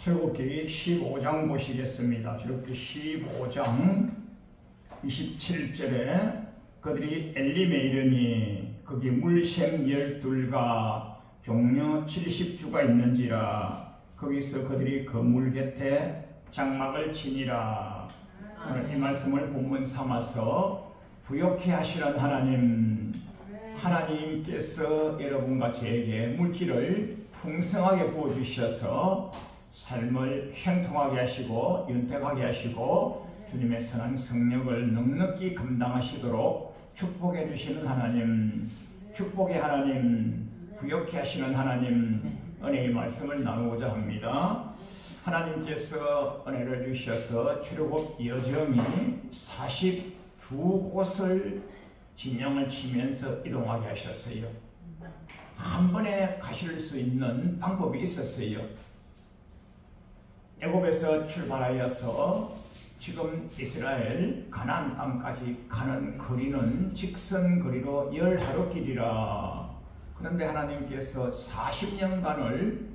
출애굽기 15장 보시겠습니다. 출애굽기 15장 27절에 그들이 엘림에 이르니 거기 물샘 12가 종려 70주가 있는지라 거기서 그들이 그 물 곁에 장막을 치니라. 오늘 이 말씀을 본문 삼아서 부욕해 하시는 하나님께서 여러분과 저에게 물질을 풍성하게 부어주셔서 삶을 형통하게 하시고 윤택하게 하시고 주님의 선한 성령을 넉넉히 감당하시도록 축복해 주시는 하나님, 축복의 하나님, 부욕해 하시는 하나님 은혜의 말씀을 나누고자 합니다. 하나님께서 은혜를 주셔서 출애굽 여정이 42곳을 진영을 치면서 이동하게 하셨어요. 한 번에 가실 수 있는 방법이 있었어요. 애굽에서 출발하여서 지금 이스라엘 가나안 땅까지 가는 거리는 직선 거리로 10하루 길이라. 그런데 하나님께서 40년간을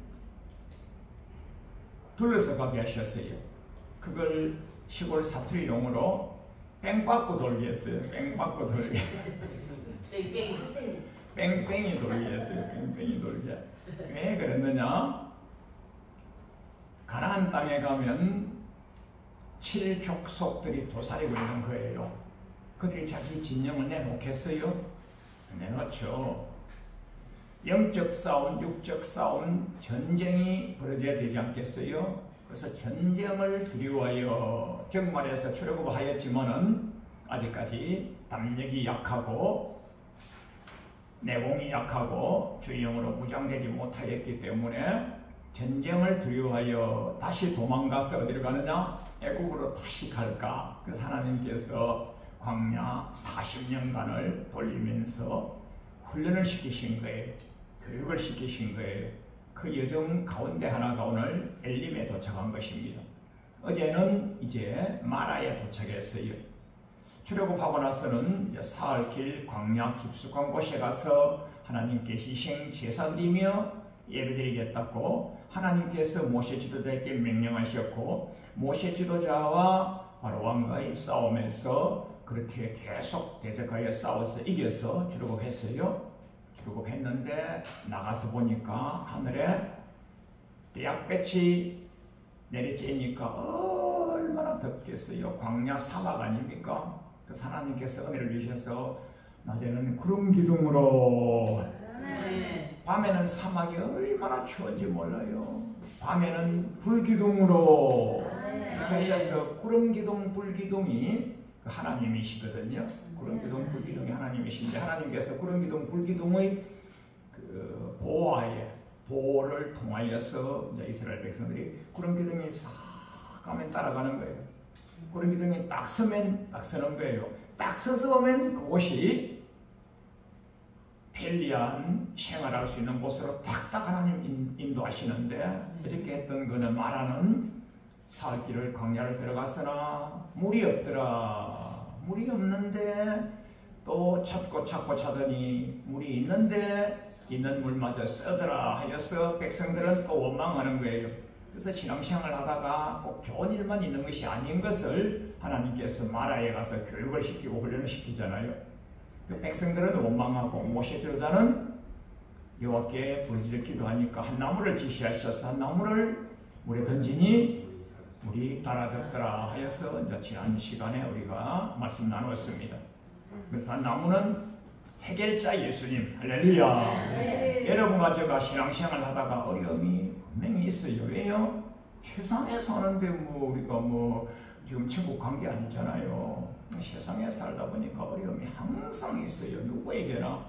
둘러서 가게 하셨어요. 그걸 시골 사투리용어로 뺑받고 돌게 했어요. 뺑받고 돌게. 뺑뺑이 돌게 했어요. 뺑뺑이 돌게. 왜 그랬느냐? 가나안 땅에 가면 7족속들이 도사리고 있는 거예요. 그들이 자기 진영을 내놓겠어요? 내놓죠. 영적 싸움, 육적 싸움, 전쟁이 벌어져야 되지 않겠어요? 그래서 전쟁을 두려워하여 정말에서 출애굽하였지만은 아직까지 담력이 약하고 내공이 약하고 주영으로 무장되지 못하였기 때문에 전쟁을 두려워하여 다시 도망가서 어디로 가느냐? 애국으로 다시 갈까? 그래서 하나님께서 광야 40년간을 돌리면서 훈련을 시키신 거예요. 교육을 시키신 거예요. 그 여정 가운데 하나가 오늘 엘림에 도착한 것입니다. 어제는 이제 마라에 도착했어요. 출애굽하고 나서는 이제 사흘길 광야 깊숙한 곳에 가서 하나님께 희생 제사 드리며 예배드리겠다고 하나님께서 모세 지도자에게 명령하셨고 모세 지도자와 바로왕과의 싸움에서 그렇게 계속 대적하여 싸워서 이겨서 출애굽했어요. 출애굽했는데 나가서 보니까 하늘에 대약볕이 내리쬐니까 얼마나 덥겠어요. 광야 사막 아닙니까? 그래서 하나님께서 은혜를 주셔서 낮에는 구름 기둥으로 밤에는 사막이 얼마나 추운지 몰라요. 밤에는 불기둥으로 이렇게 하셔서 구름기둥 불기둥이 하나님이시거든요. 구름기둥 불기둥이 하나님이신데 하나님께서 구름기둥 불기둥의 그 보호를 통하여서 이제 이스라엘 백성들이 구름기둥이 싹 가면 따라가는 거예요. 구름기둥이 딱 서면 딱 서는 거예요. 딱 서서 오면 그곳이 편리한 생활할 수 있는 곳으로 딱딱 하나님 인도하시는데 어저께 했던 거는 말하는 사흘길을 광야를 들어갔으나 물이 없더라. 물이 없는데 또 찾고 찾더니 물이 있는데 있는 물마저 써더라 하여서 백성들은 또 원망하는 거예요. 그래서 신앙생활을 하다가 꼭 좋은 일만 있는 것이 아닌 것을 하나님께서 마라에 가서 교육을 시키고 훈련을 시키잖아요. 그 백성들은 원망하고 모세 지도자는 여호와께 부르짖어 기도하니까 한 나무를 지시하셔서 한 나무를 물에 던지니 물이 달아졌더라 하여서 이제 지난 시간에 우리가 말씀 나누었습니다. 그래서 한 나무는 해결자 예수님, 할렐루야. 여러분과 제가 신앙생활 하다가 어려움이 분명히 있어요. 왜요? 세상에 사는데 우리가 지금 천국 간 게 아니잖아요. 세상에 살다 보니까 어려움이 항상 있어요. 누구에게나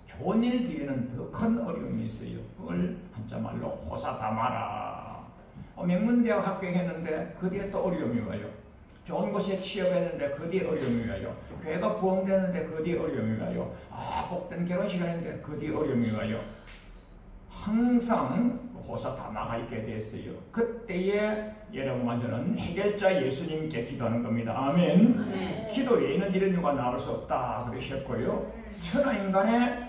좋은 일 뒤에는 더 큰 어려움이 있어요. 그걸 한자말로 호사다마라. 명문대학 합격했는데 그 뒤에 또 어려움이 와요. 좋은 곳에 취업했는데 그 뒤에 어려움이 와요. 교회가 부흥되는데 그 뒤에 어려움이 와요. 복된 결혼식 했는데 그 뒤에 어려움이 와요. 항상 호사다마가 있게 됐어요. 그때에 여러분과 저는 해결자 예수님께 기도하는 겁니다. 아멘. 네. 기도 외에는 이런 이유가 나올 수 없다 그러셨고요. 천하인간의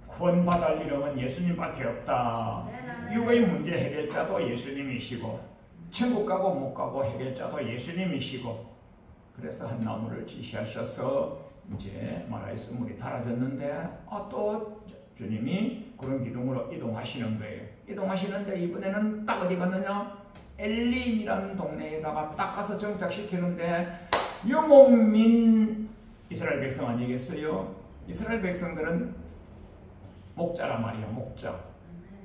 구원받을 이름은 예수님밖에 없다. 육의 문제 해결자도 예수님이시고 천국 가고 못 가고 해결자도 예수님이시고, 그래서 한 나무를 지시하셔서 이제 마라에서 물이 달아졌는데 또 주님이 구름 기둥으로 이동하시는 거예요. 이동하시는데 이번에는 딱 어디 갔느냐? 엘림이라는 동네에다가 딱 가서 정착시키는데 유목민 이스라엘 백성 아니겠어요? 이스라엘 백성들은 목자란 말이에요. 목자.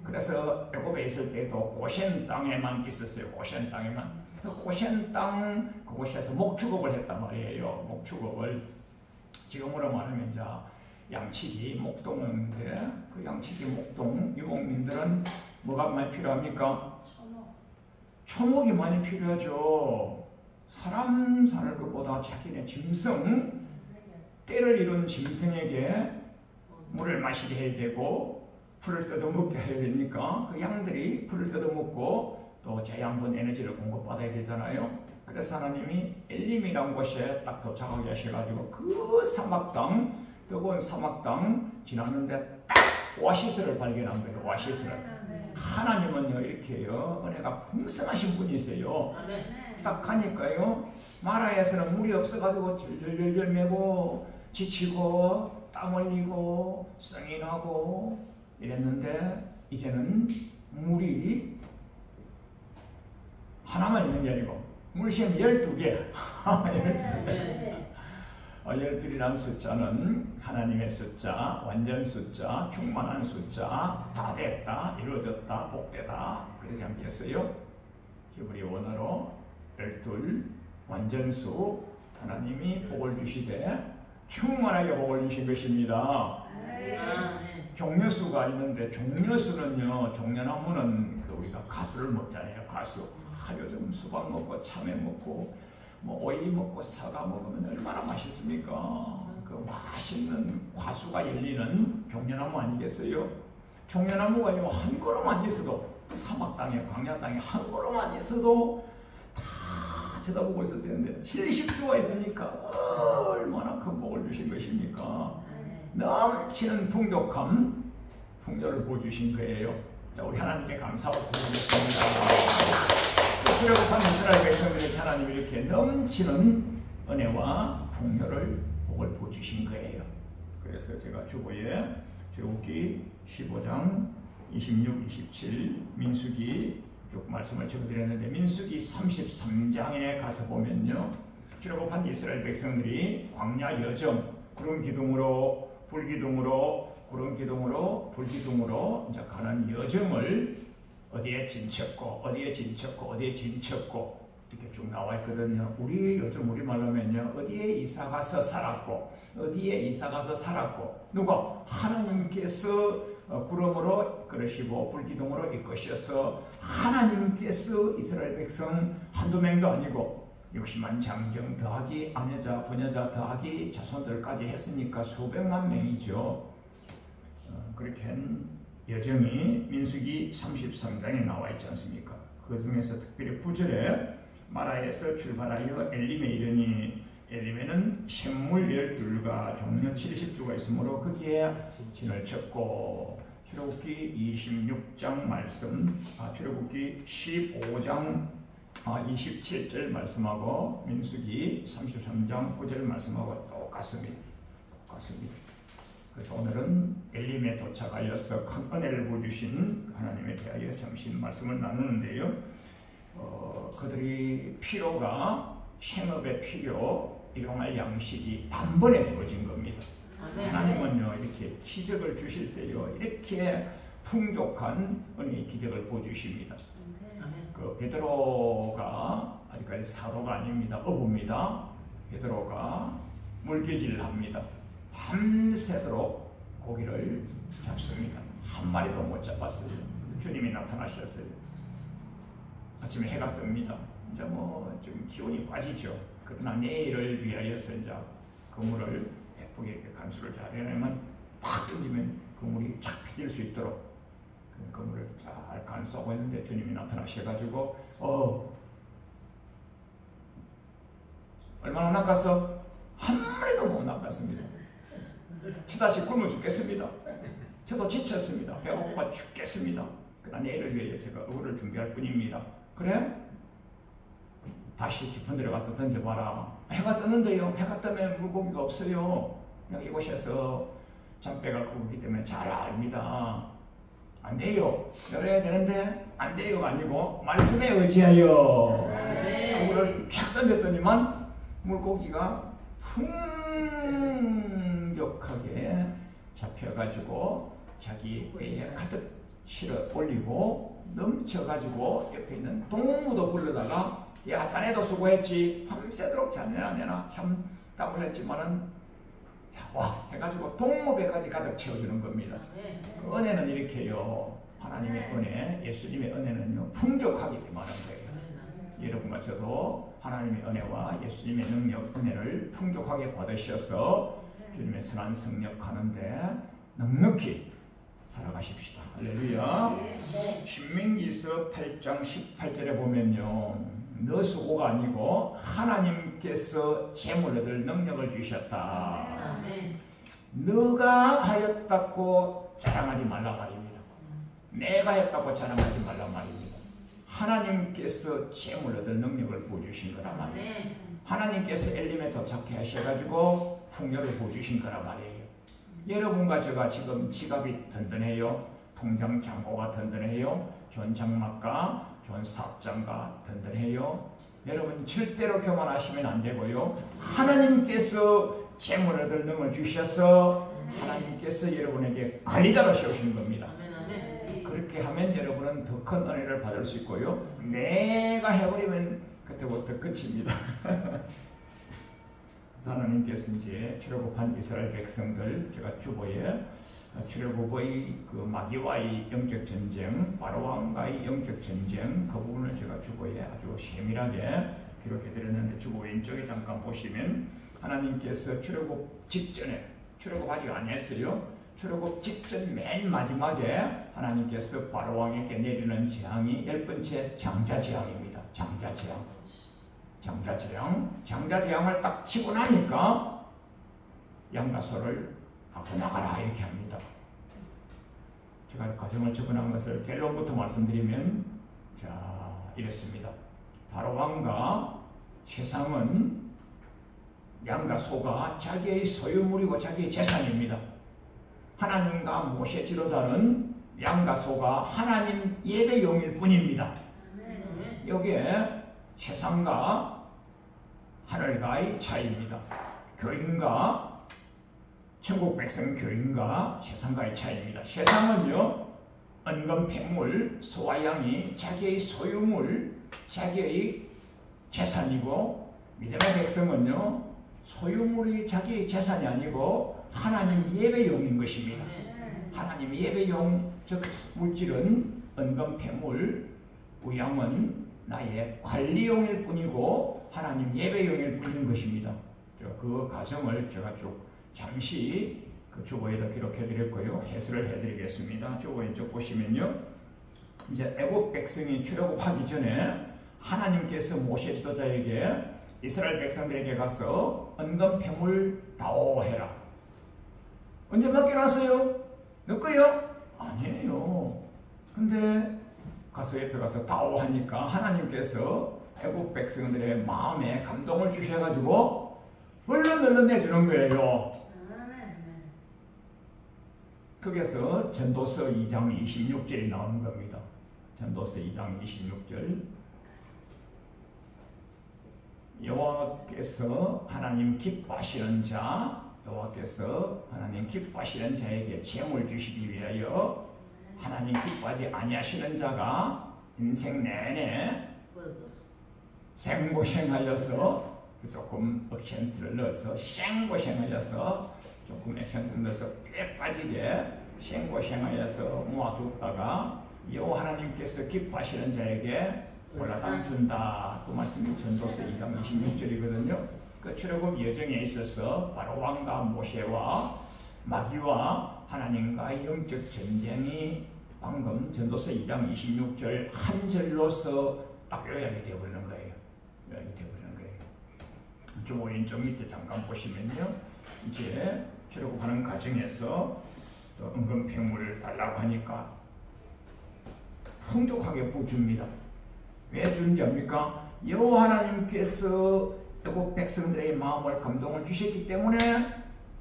그래서 애굽에 있을 때도 고센 땅에만 있었어요. 고센 땅에만. 고센 땅 그곳에서 목축업을 했단 말이에요. 목축업을 지금으로 말하면 이제 양치기 목동인데, 그 양치기 목동 유목민들은 뭐가 많이 필요합니까? 초목이 많이 필요하죠. 사람 사는 것보다 자기네 짐승, 때를 이룬 짐승에게 물을 마시게 해야 되고 풀을 뜯어먹게 해야 되니까 그 양들이 풀을 뜯어먹고 또 제양분 에너지를 공급받아야 되잖아요. 그래서 하나님이 엘림이라는 곳에 딱 도착하게 하셔가지고 그 사막 땅, 뜨거운 사막 땅 지났는데 딱 오아시스를 발견한 거예요. 오아시스를. 하나님은요 이렇게요 은혜가 풍성하신 분이세요. 딱 가니까요 마라에서는 물이 없어가지고 절절절절 매고 지치고 땀 흘리고 성이 나고 이랬는데, 이제는 물이 하나만 있는 게 아니고 물시험 12개 12이라는 숫자는 하나님의 숫자, 완전 숫자, 충만한 숫자, 다 됐다, 이루어졌다, 복되다, 그러지 않겠어요? 히브리 원어로 12 완전수, 하나님이 복을 주시되 충만하게 복을 주신 것입니다. 종려수가 있는데, 종려수는요, 종려나무는 우리가 가수를 먹잖아요. 가수. 요즘 수박 먹고 참외 먹고 뭐 오이 먹고 사과 먹으면 얼마나 맛있습니까? 그 맛있는 과수가 열리는 종려나무 아니겠어요? 종려나무가 한 그루만 있어도, 사막 땅에 광야 땅에 한 그루만 있어도 다 쳐다보고 있을 텐데 70주가 있으니까 얼마나 큰 복을 주신 것입니까? 넘치는 풍족함, 풍요를 보여주신 거예요. 자, 우리 하나님께 감사하고 드리겠습니다. 그렇다면 이스라엘 백성들에게 하나님이 이렇게 넘치는 은혜와 풍요를 복을 보여주신 거예요. 그래서 제가 주보에 출애굽기 15장 26, 27, 민수기 쭉 말씀을 적어드렸는데, 민수기 33장에 가서 보면요, 출애굽한 이스라엘 백성들이 광야 여정, 구름 기둥으로 불기둥으로 구름 기둥으로 불기둥으로 이제 가는 여정을 어디에 진쳤고 어디에 진쳤고 어디에 진쳤고 이렇게 쭉 나와 있거든요. 요즘 우리말로 하면요, 어디에 이사 가서 살았고 어디에 이사 가서 살았고, 누가 하나님께서 구름으로 그러시고 불기둥으로 이끄셔서 하나님께서 이스라엘 백성 한두 명도 아니고 60만 장정 더하기 아내자 부녀자 더하기 자손들까지 했으니까 수백만 명이죠. 그렇게 한 여정이 민수기 33장에 나와 있지 않습니까? 그 중에서 특별히 9절에 마라에서 출발하여 엘림에 이르니 엘림에는 샘물 12가 종려 70주가 있으므로 거기에 진을 쳤고, 출애굽기 26장 말씀, 출애굽기 15장 27절 말씀하고 민수기 33장 9절 말씀하고 똑같습니다. 그래서 오늘은 엘림에 도착하여서 큰 은혜를 보여주신 하나님에 대하여 정신 말씀을 나누는데요. 그들이 필요가 생업의 필요, 일용할 양식이 단번에 주어진 겁니다. 하나님은요 이렇게 기적을 주실 때요 이렇게 풍족한 은혜의 기적을 보여주십니다. 그 베드로가 아직까지 사도가 아닙니다. 어부입니다. 베드로가 물개질을 합니다. 밤새도록 고기를 잡습니다. 한 마리도 못 잡았어요. 주님이 나타나셨어요. 아침에 해가 뜹니다. 이제 좀 기온이 빠지죠. 그러나 내일을 위하여서 이제 그물을 예쁘게 이렇게 간수를 잘 해내면 탁 던지면 그물이 착 펴질 수 있도록 그물을 잘 간수하고 있는데 주님이 나타나셔가지고 얼마나 낚았어? 한 마리도 못 낚았습니다. 치다시 굶어 죽겠습니다. 저도 지쳤습니다. 배고파 죽겠습니다. 그러나 내일을 위해 제가 어부를 준비할 뿐입니다. 그래? 다시 깊은 데로 가서 던져봐라. 해가 뜨는데요. 해가 뜨면 물고기가 없어요. 그냥 이곳에서 잔배가 크기 때문에 잘 압니다. 안 돼요. 열어야 되는데 안 돼요가 아니고 말씀에 의지하여 그거를 쫙 던졌더니만 물고기가 풍족하게 잡혀가지고 자기 배에 가득 실어 올리고 넘쳐가지고 옆에 있는 동무도 불러다가 야 자네도 수고했지 밤새도록 자네나 참 땀을 했지만은 와 해가지고 동무배까지 가득 채워주는 겁니다. 그 은혜는 이렇게요. 하나님의 은혜, 예수님의 은혜는요 풍족하게 임하는 거예요. 여러분과 저도 하나님의 은혜와 예수님의 능력, 은혜를 풍족하게 받으셔서 주님의 선한 성역하는데 넉넉히 살아가십시다. 할렐루야. 신명기서 8장 18절에 보면요. 너 수고가 아니고 하나님께서 재물 얻을 능력을 주셨다. 너가 하였다고 자랑하지 말라 말입니다. 내가 했다고 자랑하지 말라 말입니다. 하나님께서 재물 얻을 능력을 부어주신 거란 말이에요. 하나님께서 엘림에 도착해 하셔가지고 풍요를 부어주신 거란 말이에요. 여러분과 제가 지금 지갑이 든든해요. 통장 잔고가 든든해요. 좋은 장막과 좋은 사업장과 든든해요. 여러분 절대로 교만하시면 안 되고요. 하나님께서 재물 얻을 능을 주셔서 하나님께서 여러분에게 관리자로 세우시는 겁니다. 그렇게 하면 여러분은 더 큰 은혜를 받을 수 있고요. 내가 해버리면 그때부터 끝입니다. 하나님께서 이제 출애굽한 이스라엘 백성들 제가 주보에 출애굽의 그 마귀와의 영적 전쟁, 바로왕과의 영적 전쟁 그 부분을 제가 주보에 아주 세밀하게 기록해 드렸는데 주보 왼쪽에 잠깐 보시면 하나님께서 출애굽 직전에 출애굽 아직 안 했어요. 출애굽 직전 맨 마지막에 하나님께서 바로왕에게 내리는 재앙이 10번째 장자재앙입니다. 장자재앙을 딱 치고 나니까 양과 소를 갖고 나가라 이렇게 합니다. 제가 과정을 적어놓은 것을 결론부터 말씀드리면 자 이랬습니다. 바로왕과 세상은 양과 소가 자기의 소유물이고 자기의 재산입니다. 하나님과 모세 지도자는 양과 소가 하나님 예배용일 뿐입니다. 여기에 세상과 하늘과의 차이입니다. 교인과 천국 백성 교인과 세상과의 차이입니다. 세상은요 은금 폐물 소와 양이 자기의 소유물 자기의 재산이고 믿음의 백성은요 소유물이 자기의 재산이 아니고 하나님 예배용인 것입니다. 하나님 예배용 즉 물질은 은금 폐물 우양은 나의 관리용일 뿐이고 하나님 예배용일 뿐인 것입니다. 그 과정을 제가 쭉 잠시 그 주보에다 기록해 드렸고요. 해설을 해 드리겠습니다. 주보 왼쪽 보시면요. 이제 애국 백성이 출애굽하기 전에 하나님께서 모세 지도자에게 이스라엘 백성들에게 가서 은금 폐물 다오해라. 언제 맡겨놨어요? 너 거요? 아니에요. 근데 가서 옆에 가서 다오하니까 하나님께서 애국 백성들의 마음에 감동을 주셔가지고 얼른 내주는 거예요. 거기서 전도서 2장 26절이 나오는 겁니다. 전도서 2장 26절 여호와께서 하나님 기뻐하시는 자 여호와께서 하나님 기뻐하시는 자에게 재물 주시기 위하여 하나님 기뻐하지 아니하시는 자가 인생 내내 생고생하여서 조금 액센트를 넣어서 생고생하여서 조금 액센트를 넣어서 꽤 빠지게 생고생하여서 모아두었다가 여호와 하나님께서 기뻐하시는 자에게 보라당 준다. 그 말씀이 전도서 2장 26절이거든요. 그 출애굽 여정에 있어서 바로왕과 모세와 마귀와 하나님과의 영적 전쟁이 방금 전도서 2장 26절 한 절로서 딱 요약이 되어버리는 거예요. 요약이 되어버리는 거예요. 좀 왼쪽 밑에 잠깐 보시면요. 이제 출애굽하는 과정에서 은금 폐물을 달라고 하니까 풍족하게 부어줍니다. 왜 주는지 압니까? 여호와 하나님께서 애국 백성들의 마음을 감동을 주셨기 때문에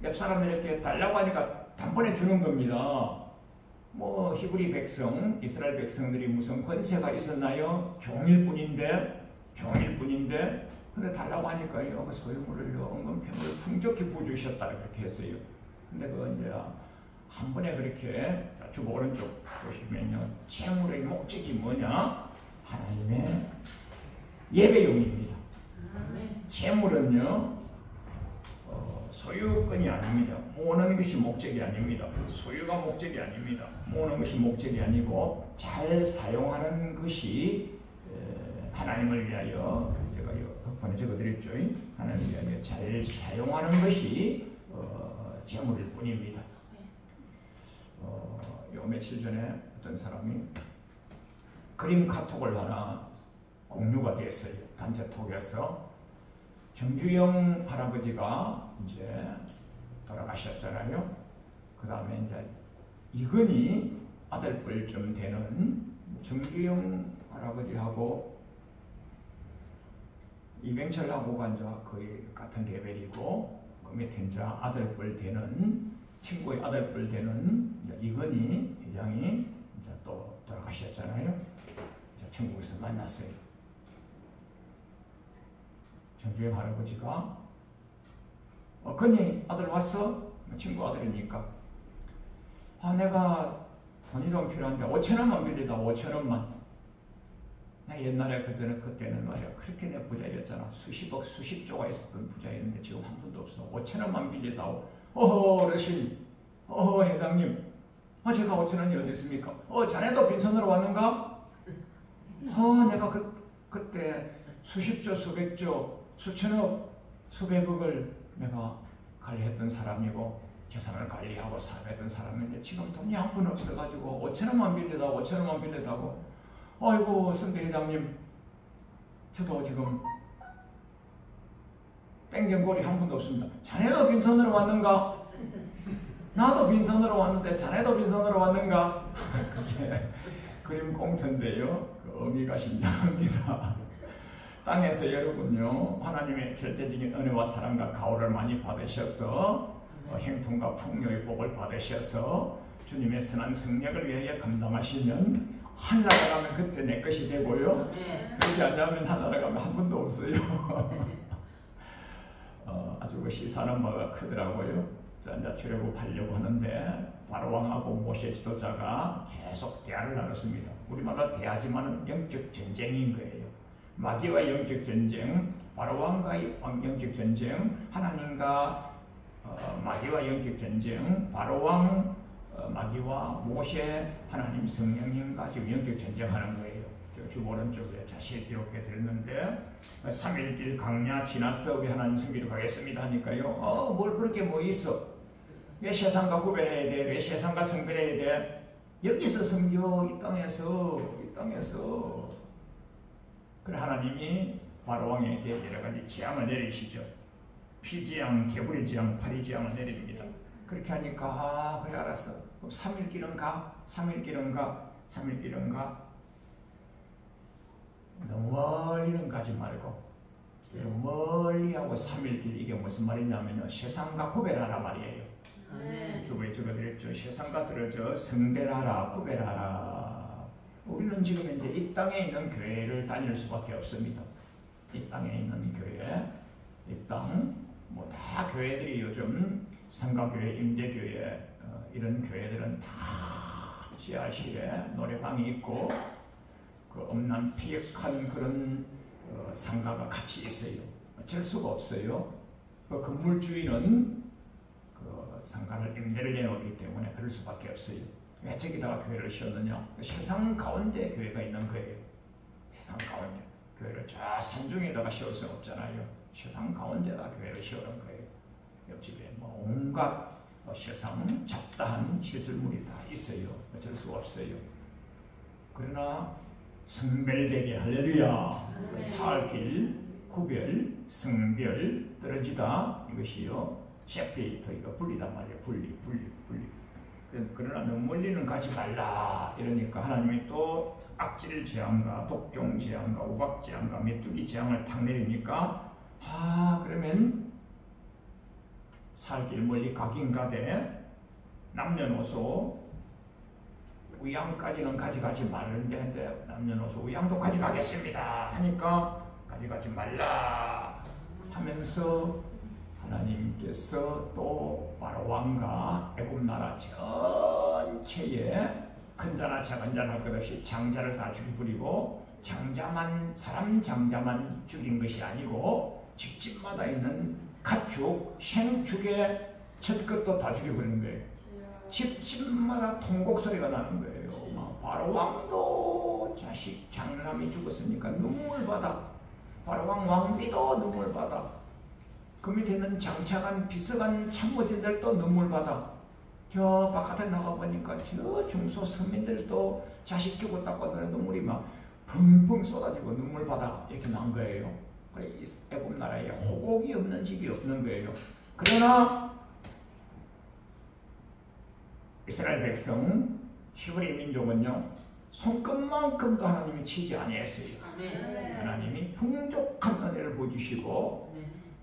옆 사람들에게 달라고 하니까 단번에 주는 겁니다. 뭐 히브리 백성, 이스라엘 백성들이 무슨 권세가 있었나요? 종일 뿐인데 근데 달라고 하니까요, 그 소유물을요, 은근평을 풍족히 부어주셨다 이렇게 했어요. 근데 그 이제 한 번에 그렇게, 자, 주보 오른쪽 보시면요, 재물의 목적이 뭐냐? 하나님의 예배용입니다. 재물은요, 소유권이 아닙니다. 모으는 것이 목적이 아닙니다. 소유가 목적이 아닙니다. 모으는 것이 목적이 아니고 잘 사용하는 것이 하나님을 위하여, 제가 흑판에 적어드렸죠. 하나님을 위하여 잘 사용하는 것이 재물일 뿐입니다. 요 며칠 전에 어떤 사람이 그림 카톡을 하나 공유가 됐어요. 단체톡에서. 정규영 할아버지가 이제 돌아가셨잖아요. 그 다음에 이제 이건희 아들뻘쯤 되는 정규영 할아버지하고 이병철하고가 이제 거의 같은 레벨이고, 그 밑에 이제 아들뻘 되는, 친구의 아들뻘 되는 이건희 회장이 이제 또 돌아가셨잖아요. 천국에서 만났어요. 정주영 할아버지가 건희 아들 왔어? 친구 아들이니까. 내가 돈이 좀 필요한데 5천원만 빌리다. 5천원만. 나 옛날에 그때는 말이야, 그렇게 내 부자였잖아. 수십억 수십조가 있었던 부자였는데 지금 한 푼도 없어. 5천원만 빌리다오. 어르신, 회장님, 제가 5천원이 어디 있습니까? 자네도 빈손으로 왔는가? 내가 그때 수십조 수백조 수천억 수백억을 내가 관리했던 사람이고 재산을 관리하고 사업했던 사람인데 지금 돈이 한 푼 없어가지고 5천원만 빌리다고. 아이고 선배 회장님, 저도 지금 땡전골이 한 푼도 없습니다. 자네도 빈손으로 왔는가? 나도 빈손으로 왔는데 자네도 빈손으로 왔는가? 그게 그림 꽁트인데요. 그 의미가 심장합니다. 땅에서 여러분요, 하나님의 절대적인 은혜와 사랑과 가호를 많이 받으셔서 형통과 풍요의 복을 받으셔서 주님의 선한 성력을 위하여 감당하시면 하늘나라 가면 그때 내 것이 되고요. 그렇지 않으면 하늘나라 가면 한 푼도 없어요. 아주 그 시사하는 바가 크더라고요. 자, 이제 출애굽하려고 하는데 바로왕하고 모세 지도자가 계속 대화를 나눴습니다. 우리마다 대하지만 영적 전쟁인 거예요. 마귀와 영적 전쟁, 바로왕과의 영적 전쟁, 하나님과 마귀와 영적 전쟁, 바로왕, 마귀와 모세, 하나님 성령님과 지금 영적 전쟁하는 거예요. 주보 오른쪽에 자세히 기록해 드렸는데 3.1길 강야 지나서 우리 하나님 섬기러 가겠습니다 하니까요. 뭘 그렇게 뭐 있어? 왜 세상과 구별해야 돼? 왜 세상과 성별해야 돼? 여기서 섬겨, 이 땅에서. 그래 하나님이 바로왕에게 여러 가지 재앙을 내리시죠. 피재앙, 개구리재앙, 파리재앙을 내립니다. 그렇게 하니까 그래 알았어. 그럼 3.1길은 가? 3.1길은 가? 너무 멀리는 가지 말고 멀리하고 3.1길, 이게 무슨 말이냐면요, 세상과 구별하라 말이에요. 주부에 적어드렸죠. 세상과 들어져 성별하라, 구별하라. 우리는 지금 이제 이 땅에 있는 교회를 다닐 수밖에 없습니다. 이 땅에 있는 교회, 이 땅, 뭐 다 교회들이 요즘 성가교회, 임대교회, 이런 교회들은 다 지하실에 노래방이 있고 그 엄난 폐역한 그런 상가가 같이 있어요. 어쩔 수가 없어요. 그 건물주인은 그 상가를 임대를 내놓기 때문에 그럴 수밖에 없어요. 왜 저기다가 교회를 세웠느냐? 세상 가운데 교회가 있는 거예요. 세상 가운데 교회를 저 산중에다가 세울 수는 없잖아요. 세상 가운데다 교회를 세우는 거예요. 옆집에 뭐 온갖 세상 잡다한 시설물이 다 있어요. 어쩔 수가 없어요. 그러나 성별되게 할렐루야. 사흘길, 구별, 성별, 떨어지다, 이것이요 세피레이터, 이거 분리단 말이에요. 분리. 그러나 너무 멀리는 가지 말라 이러니까 하나님이 또 악질 재앙과 독종 재앙과 우박 재앙과 메뚜기 재앙을 탁 내리니까 그러면 살 길 멀리 가긴 가되 남녀노소 우양까지는 가져가지 말는데 남녀노소 우양도 가져가겠습니다 하니까 가져가지 말라 하면서 하나님께서 또 바로 왕과 애굽 나라 전체에 큰 자나 작은 자나 할 것 없이 장자를 다 죽여버리고 사람 장자만 죽인 것이 아니고 집집마다 있는 가축, 생축의 첫 것도 다 죽여버리는 거예요. 집집마다 통곡 소리가 나는 거예요. 바로 왕도 자식 장남이 죽었으니까 눈물 받아. 바로 왕비도 눈물 받아. 그 밑에 있는 장차간 비서간 참모진들도 눈물 받아. 저 바깥에 나가보니까 저 중소 서민들도 자식 죽었다고 하더니 눈물이 막 펑펑 쏟아지고 눈물 받아 이렇게 난 거예요. 그래 애굽 나라에 호곡이 없는 집이 없는 거예요. 그러나 이스라엘 백성 히브리 민족은요 손끝만큼도 하나님이 치지 아니했어요. 하나님이 풍족한 은혜를 보여주시고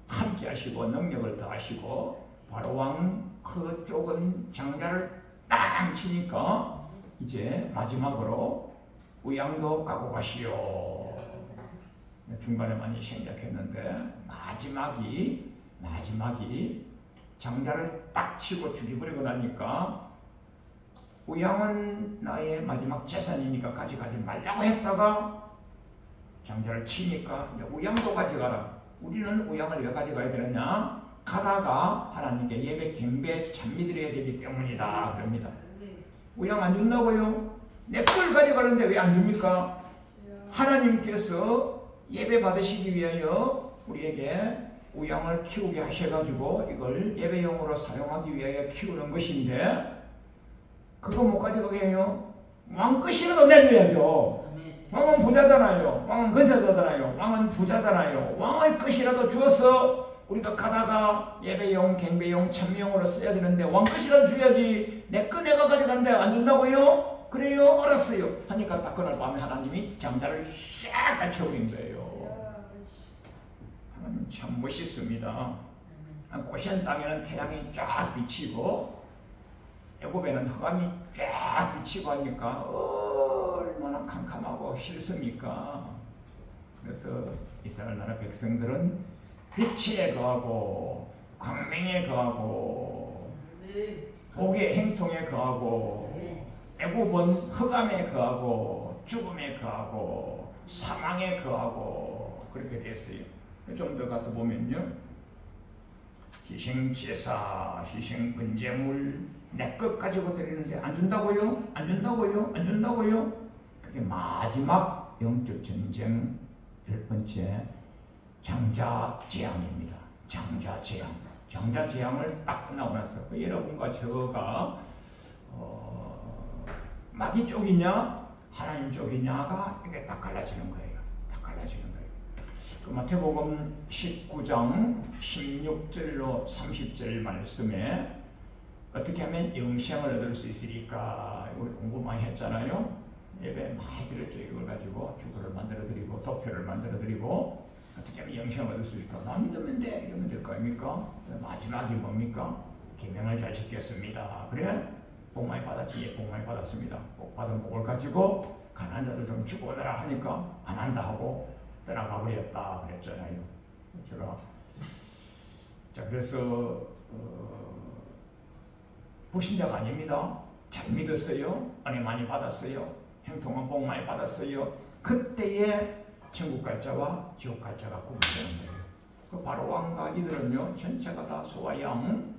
함께 하시고 능력을 더하시고 바로 왕 그쪽은 장자를 땅 치니까 이제 마지막으로 우양도 갖고 가시오. 중간에 많이 생략했는데 마지막이 장자를 딱 치고 죽여버리고 나니까 우양은 나의 마지막 재산이니까 가져가지 말라고 했다가 장자를 치니까 우양도 가져가라. 우리는 우양을 왜 가져가야 되느냐? 가다가 하나님께 예배 경배 찬미드려야 되기 때문이다 그럽니다. 우양 안 준다고요? 내 걸 가져가는데 왜 안 줍니까? 하나님께서 예배 받으시기 위하여 우리에게 우양을 키우게 하셔가지고 이걸 예배용으로 사용하기 위하여 키우는 것인데 그거 못 가져가게 해요? 왕 것이라도 내줘야죠. 왕은 부자잖아요. 왕은 건설자잖아요. 왕은 부자잖아요. 왕의 것이라도 주어서 우리가 가다가 예배용, 경배용, 찬미용으로 써야 되는데 왕 것이라도 줘야지. 내 거 내가 가져가는데 안 준다고요? 그래요? 알았어요. 하니까 딱 그날 밤에 하나님이 장자를 싹 갖춰버린 거예요. 하나님 참 멋있습니다. 고센 땅에는 태양이 쫙 비치고 애굽에는 흑암이 쫙 비치고 하니까 얼마나 캄캄하고 싫습니까? 그래서 이스라엘 나라 백성들은 빛에 거하고 광명에 거하고 복의 행통에 거하고 애굽은 흑암에 거하고 죽음에 거하고 사망에 거하고 그렇게 됐어요. 좀 더 가서 보면요. 희생제사, 희생번제물 내 것 가지고 드리는데 안 준다고요? 안 준다고요? 안 준다고요? 그게 마지막 영적 전쟁 10번째 장자재앙입니다. 장자재앙. 장자재앙을 딱 끝나고 나서 여러분과 저가 마귀 쪽이냐 하나님 쪽이냐가 이게 딱 갈라지는 거예요. 딱 갈라지는 거예요. 그 마태복음 19장 16절로 30절 말씀에 어떻게 하면 영생을 얻을 수 있으리까 이걸 공부 많이 했잖아요. 예배 많이 드렸죠. 이걸 가지고 주보를 만들어 드리고 도표를 만들어 드리고 어떻게 하면 영생을 얻을 수 있을까? 나 믿으면 돼. 이러면 될 거 아닙니까? 마지막이 뭡니까? 계명을 잘 지켰습니다. 그래? 복 많이 받았지? 예, 복 많이 받았습니다. 복 받은 복을 가지고 가난한 자들 좀 주고 오너라 하니까 안 한다 하고 떠나가 버렸다 그랬잖아요. 제가 자 그래서 불신자가 아닙니다. 잘 믿었어요. 은혜 많이 받았어요. 행통한 복 많이 받았어요. 그때에 천국 갈 자와 지옥 갈 자가 구분되는 거예요. 그 바로 왕과 이들은요 전체가 다 소와 양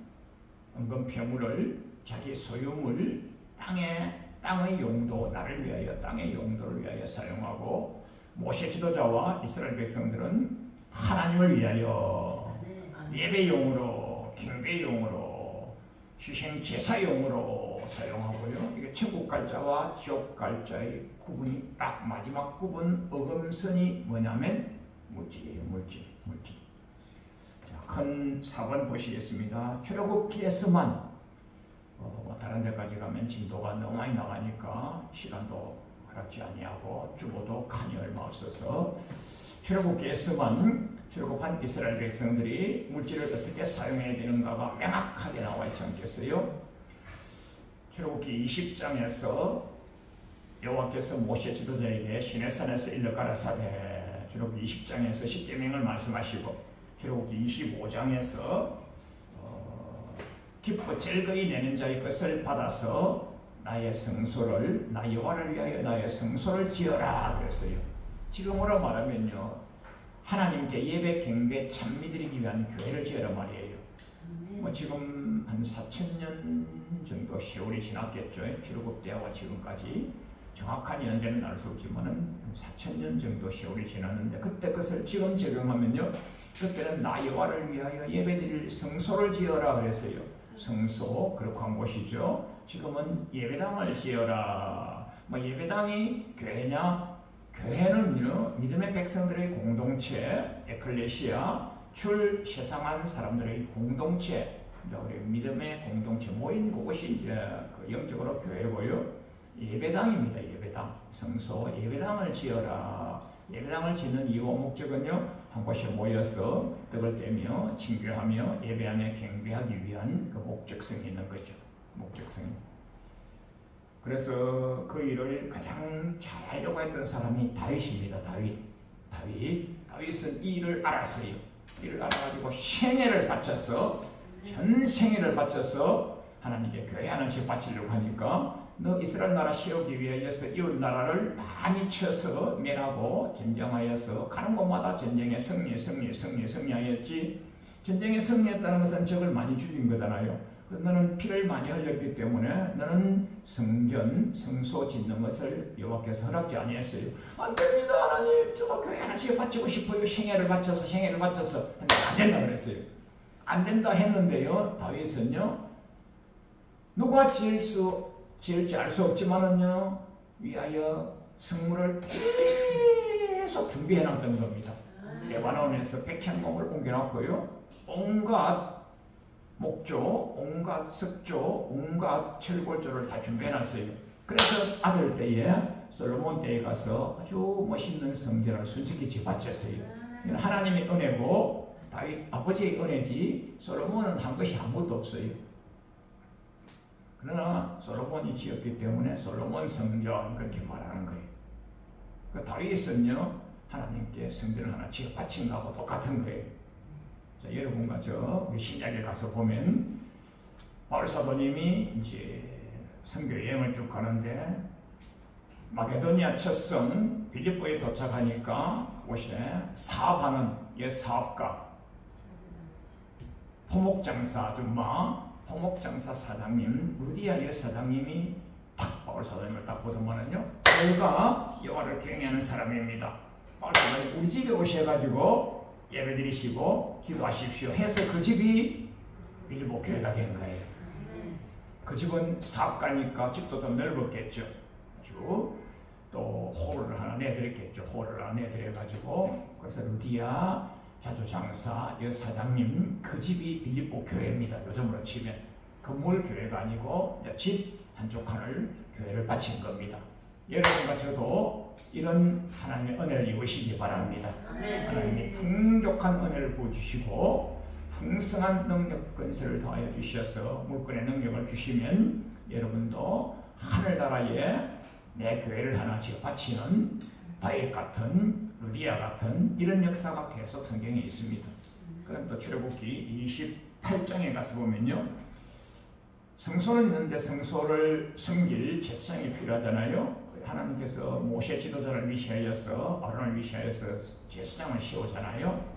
은금 폐물을 자기 소유물 땅의 용도 나를 위하여 땅의 용도를 위하여 사용하고 모세 지도자와 이스라엘 백성들은 하나님을 위하여 예배용으로 경배용으로 희생 제사용으로 사용하고요. 이게 천국 갈 자와 지옥 갈 자의 구분이 딱 마지막 구분 어금선이 뭐냐면 물질이에요. 물질. 자, 큰 4번 보시겠습니다. 출애굽기에서만 다른 데까지 가면 진도가 너무 많이 나가니까 시간도 허락지 아니하고 주보도 칸이 얼마 없어서 출애굽기에서만 출애굽한 이스라엘 백성들이 물질을 어떻게 사용해야 되는가가 명확하게 나와 있지 않겠어요? 출애굽기 20장에서 여호와께서 모세 지도자에게 시내산에서 일러 가라사대, 출애굽기 20장에서 십계명을 말씀하시고 출애굽기 25장에서 기뻐 즐거이 내는 자의 것을 받아서 나의 성소를, 나 여호와를 위하여 나의 성소를 지어라 그랬어요. 지금으로 말하면요, 하나님께 예배, 경배, 찬미드리기 위한 교회를 지어라 말이에요. 뭐 지금 한 4,000년 정도 세월이 지났겠죠. 출애굽 때와 지금까지 정확한 연대는 알 수 없지만은 한 4,000년 정도 세월이 지났는데, 그때 것을 지금 적용하면요, 그때는 나 여호와를 위하여 예배드릴 성소를 지어라 그랬어요. 성소, 거룩한 곳이죠. 지금은 예배당을 지어라. 뭐 예배당이 교회냐? 교회는요, 믿음의 백성들의 공동체, 에클레시아, 세상한 사람들의 공동체, 우리 믿음의 공동체 모인 그것이 이제 그 영적으로 교회고요. 예배당입니다. 예배당, 성소, 예배당을 지어라. 예배당을 짓는 이유와 목적은요, 한 곳에 모여서 떡을 떼며 친교하며 예배하며 경배하기 위한 그 목적성이 있는 거죠. 목적성이. 그래서 그 일을 가장 잘하려고 했던 사람이 다윗입니다. 다윗은 이 일을 알았어요. 이를 알아가지고 생애를 바쳐서, 전 생애를 바쳐서 하나님께 교회 하나씩 바치려고 하니까, 너 이스라엘 나라 세우기 위해서 이웃 나라를 많이 쳐서 멸하고 전쟁하여서 가는 곳마다 전쟁에 승리하였지. 전쟁에 승리했다는 것은 적을 많이 죽인 거잖아요. 너는 피를 많이 흘렸기 때문에 너는 성전, 성소 짓는 것을 여호와께서 허락지 아니했어요. 안 됩니다, 하나님. 저도 교회 하나씩 바치고 싶어요. 생애를 바쳐서. 안 된다 그랬어요. 안 된다 했는데요, 다윗은요, 누가 지을지 알 수 없지만은요, 위하여 성물을 계속 준비해 놨던 겁니다. 레바논에서 백향목을 옮겨놨고요, 온갖 목조, 온갖 석조, 온갖 철골조를 다 준비해 놨어요. 그래서 아들 때에, 솔로몬 때에 가서 아주 멋있는 성전을 순식히 짓바쳤어요. 하나님의 은혜고 다윗 아버지의 은혜지, 솔로몬은 한 것이 아무것도 없어요. 그러나 솔로몬이 지었기 때문에 솔로몬 성전, 그렇게 말하는 거예요. 그 다윗은요, 하나님께 성전을 하나 지어 바친 거하고 똑같은 거예요. 자, 여러분과 우리 신약에 가서 보면 바울 사도님이 이제 선교 여행을 쭉 가는데 마게도니아 첫성 빌립보에 도착하니까 그곳에 사업하는 사업가, 포목장사 포목장사 사장님, 루디아 사장님이 딱 바울 사도님을 딱 보더만은요, 그가 여호와를 경외하는 사람입니다. 바울 사도님 우리 집에 오셔가지고 예배드리시고 기도하십시오 해서 그 집이 빌립보 교회가 된 거예요. 그 집은 사업가니까 집도 좀 넓었겠죠. 또 홀을 하나 내드렸겠죠. 홀을 하나 내드려가지고, 그래서 루디아 자주장사 사장님 그 집이 빌립보 교회입니다. 요즘으로 치면 건물 교회가 아니고 집 한쪽 칸을 교회를 바친 겁니다. 여러분과 저도 이런 하나님의 은혜를 입으시기 바랍니다. 하나님이 풍족한 은혜를 부어주시고 풍성한 능력 건설을 더하여 주셔서 물건의 능력을 주시면 여러분도 하늘나라에 내 교회를 하나 지어 바치는 다윗 같은, 루디아 같은 이런 역사가 계속 성경에 있습니다. 그럼 또 출애굽기 28장에 가서 보면요, 성소는 있는데 성소를 섬길 제사장이 필요하잖아요. 하나님께서 모세 지도자를 위시하여서, 아론을 위시하여서 제사장을 세우잖아요.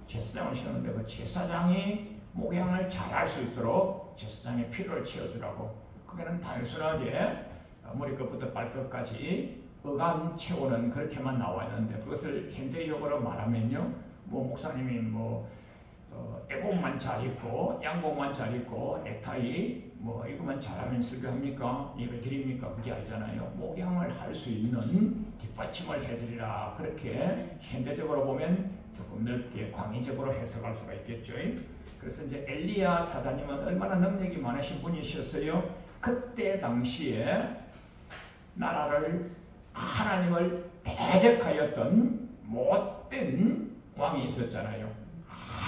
제사장을 세우는데 그 제사장이 목양을 잘할 수 있도록 제사장의 피를 채우더라고. 그게는 단순하게 머리끝부터 발끝까지 어간 채우는 그렇게만 나와 있는데, 그것을 현대적으로 말하면요, 목사님이 애복만 잘 입고 양복만 잘 입고 넥타이 이것만 잘하면 설교합니까? 예배 드립니까? 그게 아니잖아요. 목양을 할 수 있는 뒷받침을 해드리라. 그렇게 현대적으로 보면 조금 넓게 광의적으로 해석할 수가 있겠죠. 그래서 이제 엘리야 사자님은 얼마나 능력이 많으신 분이셨어요. 그때 당시에 나라를 하나님을 대적하였던 못된 왕이 있었잖아요.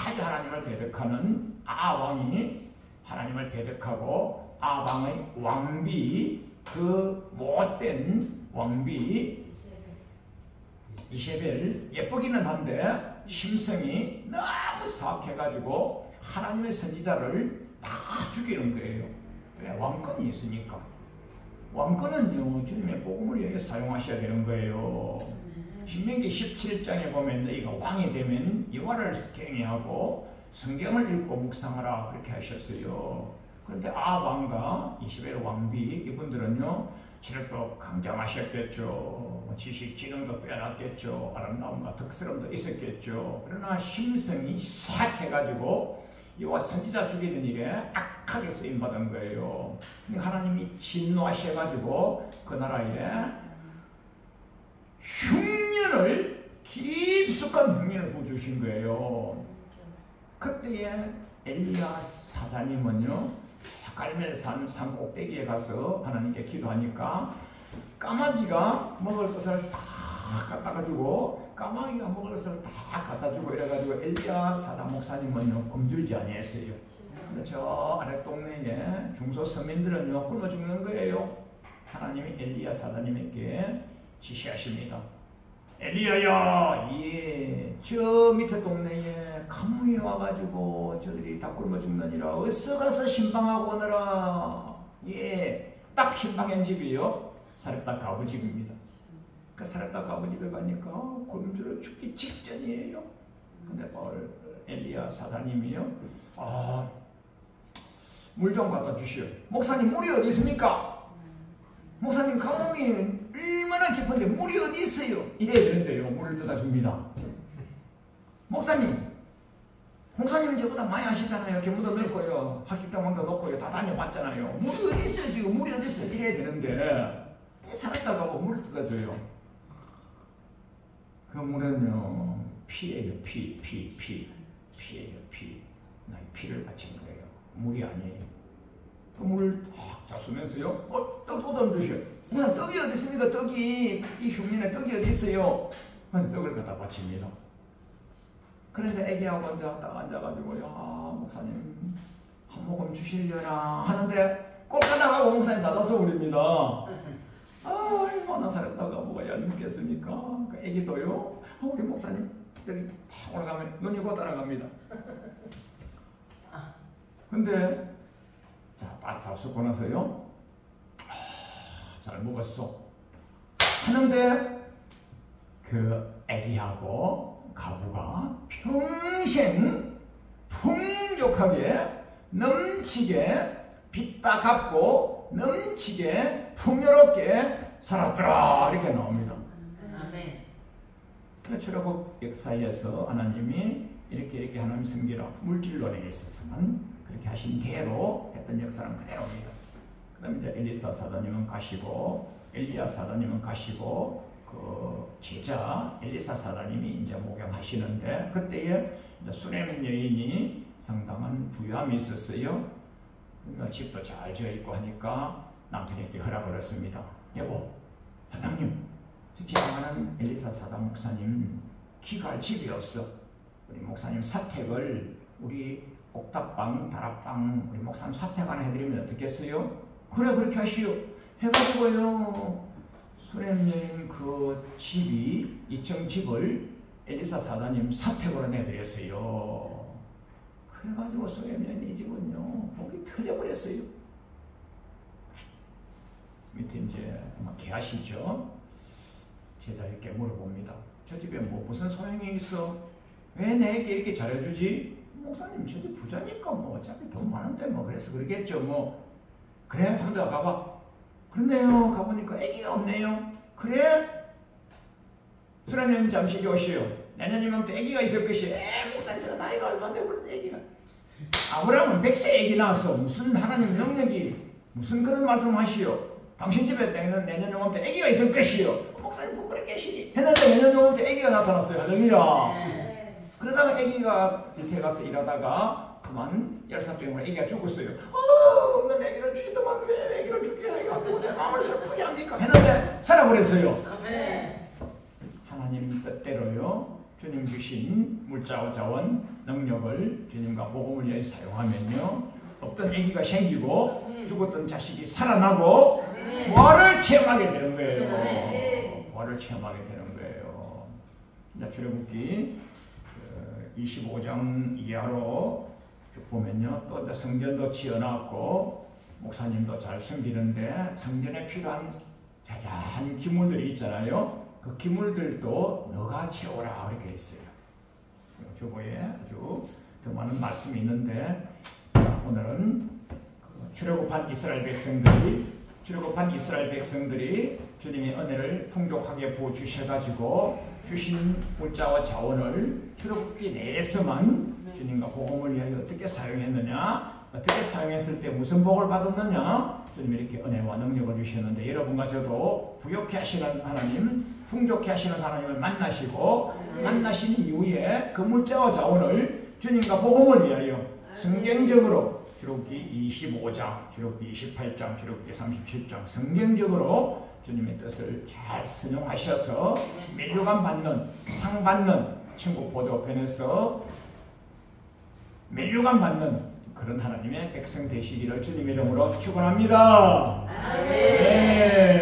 아주 하나님을 대적하는 아왕이 하나님을 대적하고 아왕의 왕비, 그 못된 왕비 이세벨, 예쁘기는 한데 심성이 너무 사악해가지고 하나님의 선지자를 다 죽이는 거예요. 왜? 왕권이 있으니까. 왕권은요, 주님의 복음을 위해 사용하셔야 되는 거예요. 신명기 17장에 보면 너희가 왕이 되면 이와를 경외하고 성경을 읽고 묵상하라 그렇게 하셨어요. 그런데 아왕과 이세벨 왕비 이분들은요, 체력도 강장하셨겠죠. 지식, 지능도 빼놨겠죠. 아름다움과 덕스러움도 있었겠죠. 그러나 심성이 사악해가지고 이와 선지자 죽이는 일에 악하게 쓰임받은 거예요. 하나님이 진노하셔가지고 그 나라에 흉년을, 깊숙한 흉년을 부어주신 거예요. 그때에 엘리야 사자님은요, 갈멜산 산 꼭대기에 가서 하나님께 기도하니까 까마귀가 먹을 것을 다 갖다가지고 까마귀가 먹을 것을 다 갖다주고 이래가지고 엘리야 사자 목사님은요 굶주리지 아니했어요. 근데 저 아래 동네에 중소 서민들은요 굶어 죽는 거예요. 하나님이 엘리야 사자님에게 지시하십니다. 엘리야야, 저 밑에 동네에 가뭄이 와가지고 저들이 다 굶어 죽느니라. 어서 가서 신방하고 오너라. 딱 신방한 집이요, 사렙다 가부 집입니다. 그 사렙다 가부 집에 가니까 굶주려 죽기 직전이에요. 근데 엘리야 사자님이요, 물 좀 갖다 주시오. 목사님, 물이 어디 있습니까? 목사님, 가뭄이 얼마나 깊은데 물이 어디 있어요? 이래야 되는데요, 물을 떠다 줍니다. 목사님은 저보다 많이 하시잖아요. 개무도 넓고요, 학식당원도 높고요, 다 다녀봤잖아요. 물이 어디 있어요? 지금 물이 어디 있어요? 이래야 되는데 살았다 가고 물을 떠다 줘요. 그 물은요 피예요. 피예요. 나의 피를 바친 거예요. 물이 아니에요. 그 물을 딱 잡수면서요, 떡 좀 주시오. 그냥 떡이 어디 있습니까? 떡이, 이 흉년에 떡이 어디 있어요? 근데 떡을 갖다 바칩니다. 그래서 애기하고 딱 앉아가지고요, 목사님 한 모금 주시려나 하는데 꼭 가다가고 목사님 다 잡숴버립니다. 얼마나 살았다가 뭐가 얄밉겠습니까? 그 애기도요, 우리 목사님 여기 탁 올라가면 눈이 곧 따라갑니다. 근데 딱 잡수고 나서요, 잘 먹었어 하는데 그 애기하고 가부가 평생 풍족하게 넘치게 빚다 갚고 넘치게 풍요롭게 살았더라 이렇게 나옵니다. 아멘. 그래 출애굽 역사에서 하나님이 이렇게 하나님 섬기라, 물질론에 있어서는 그렇게 하신 대로 했던 역사는 그대로입니다. 그 다음에 이제 엘리사 사자님은 가시고 엘리야 사자님은 가시고 그 제자 엘리사 사자님이 이제 목양하시는데, 그때에 수렘 여인이 상당한 부유함이 있었어요. 그러니까 집도 잘 지어 있고 하니까 남편에게 허락을 했습니다. 여보, 사장님, 제가 아는 엘리사 사자 목사님 기갈 집이 없어. 우리 목사님 사택을 우리 옥탑방, 다락방 우리 목사님 사택 하나 해드리면 어떻겠어요? 그래, 그렇게 하시오. 해가지고요, 수렘 여인 그 집이 2층 집을 엘리사 사자님 사택으로 내드렸어요. 그래가지고 수렘 여인 이 집은요 목이 터져버렸어요. 밑에 이제 아마 개하시죠. 제자에게 물어봅니다. 저 집에 무슨 소용이 있어? 왜 내게 이렇게 잘해주지? 목사님, 저 집 부자니까 뭐 어차피 돈 많은데 뭐 그래서 그러겠죠. 뭐 그래? 한번 더 가봐. 그런데요, 가보니까 아기가 없네요. 그래? 수련님 잠시 오시오. 내년이면 또 아기가 있을 것이. 목사님, 제가 나이가 얼마 되고 아기가. 아브라함은 100세 아기 낳았어. 무슨 하나님 능력이 무슨 그런 말씀하시오. 당신 집에 내년 오면 때 아기가 있을 것이요. 목사님 부끄러 계시니 했는데 내년 오면 때 아기가 나타났어요. 할렐루야. 그러다가 아기가 밑에 가서 일하다가 그만 열사병으로 애기가 죽었어요. 없는 애기를 주시더만 왜 애기를 죽게 해가지고 내 마음을 슬프게 합니까? 했는데 살아버렸어요. 하나님 뜻대로요. 주님 주신 물자와 자원, 능력을 주님과 복음을 위해 사용하면요. 없던 아기가 생기고 죽었던 자식이 살아나고 부활을 체험하게 되는 거예요. 부활을 체험하게 되는 거예요. 출애굽기 25장 이하로 쭉 보면요. 또 성전도 지어놨고 목사님도 잘 섬기는데 성전에 필요한 자자한 기물들이 있잖아요. 그 기물들도 너가 채워라 이렇게 있어요. 주보에 아주 더 많은 말씀이 있는데 오늘은 출애굽한 이스라엘 백성들이 주님의 은혜를 풍족하게 부어 주셔가지고 주신 물자와 자원을 출애굽기 내에서만 주님과 복음을 위하여 어떻게 사용했느냐, 어떻게 사용했을 때 무슨 복을 받았느냐, 주님이 이렇게 은혜와 능력을 주셨는데 여러분과 저도 부욕해 하시는 하나님, 풍족해 하시는 하나님을 만나시고 만나신 이후에 그 물자와 자원을 주님과 복음을 위하여 성경적으로 출애굽기 25장, 출애굽기 28장, 출애굽기 37장 성경적으로 주님의 뜻을 잘 순종하셔서 면류관 받는, 상 받는 천국 보좌편에서 면류관 받는 그런 하나님의 백성 되시기를 주님의 이름으로 축원합니다. 네.